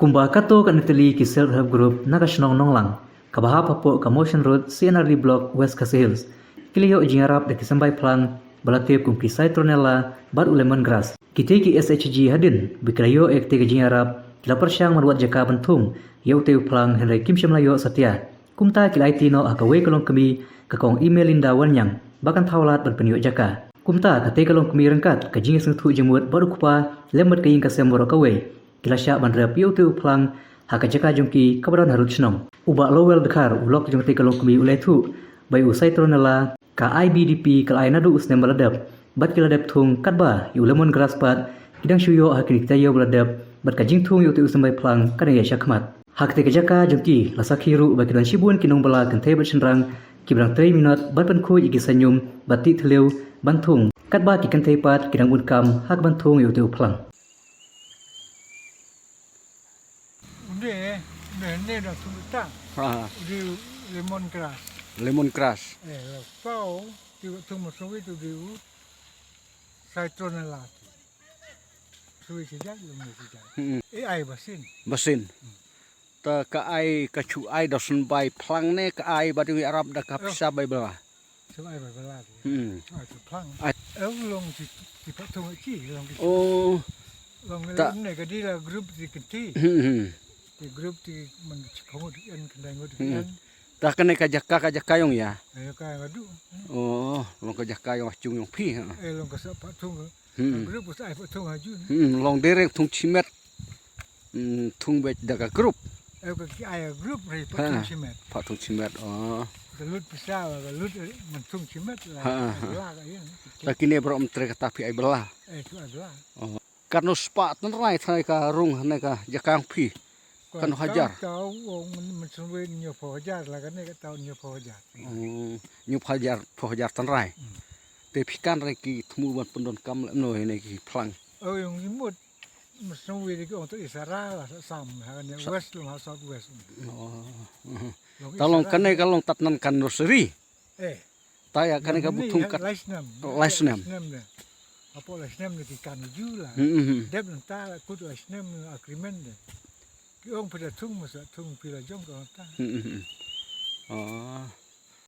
Kumba kato kan Italy ki self-help group naga shnong Nonglang, kabaha papo ka Motion Road CNRD Block West Hills. Kiliyo jingïarap de symbai phlang balatip kum ki citronella bat lemongrass. Kite ki SHG hadin bikrayo ek te jingïarap kila persyang marwat jaka bentung yau te phlang henry kim layo satya. Kumta kila itino akawe kalong kami kakong email linda wanyang bahkan taulat berpenyo jaka. Kumta kate kalong kami rengkat ka jingis ngtu jemut baru kupa lembat kaing kasemboro kawe. Kila syak mandra piu tu phlang haka jaka jongki kabaran harut shnong. Uba lowel dekar ulok jong te kalong kami ulai tu bai usai tronela ka IBDP kal ainadu usnem baladap bat kila dap thung katba yu lemon grass pat idang shuyo hakini tayo baladap bat ka jing thung yu te usmbai phlang kanaya syakmat. Hak te jaka jongki lasakhiru ba kidan shibun kinong bala kan te bat shenrang kibrang 3 minut bat pan khu igi sanyum bati thleu banthung katba ki kan te pat kidang unkam hak banthung yu te phlang. Ini dah tumbuh di lemon grass. Lemon grass. Kau tumbuh suwi tu di citronella. Suwi sejak lemon sejak. Ai basin. Basin. Ta ka ai ka chu ai da sun bai phlang ne ka ai ba di Arab da ka pisa bai bala. Suwi bai bala. Itu phlang. Long di patung ci long. Oh. Long ni ka di la grup di kenti. Di grup di mengkamu di kan kendangu di kan. Tak kena kajak yong ya. Ayo kaya ngadu. Oh, long kajak yong acung yong pi. Long kasap patung. Grup usai patung haju. Long dereng tung cimet. Tung bet daga grup. Ayo ke ayah grup dari patung cimet. Patung cimet. Oh. Galut besar, galut mentung cimet lah. Lah kaya. Tak kini berom trek tapi ai belah. Itu adalah. Oh. Karena spat nerai thai ka rung ne ka jakang pi. Kan hajar. Tahu mensuwin nyop hajar lah kan ni tahu nyop hajar. Nyop hajar tanrai. Tapi kan reki temu ban pendon kam no ini ki phlang. Oh yang imut mensuwin itu untuk Israel lah sam kan yang west lah south west. Oh. Tolong kan ni kalau tatnan kan nursery. Taya kan ka butung kat. Lesnam. Apa lesnam ni kan uju lah. Dia bentar kut lesnam agreement deh. Ông phải là thung mà sợ thung vì là giống của ta.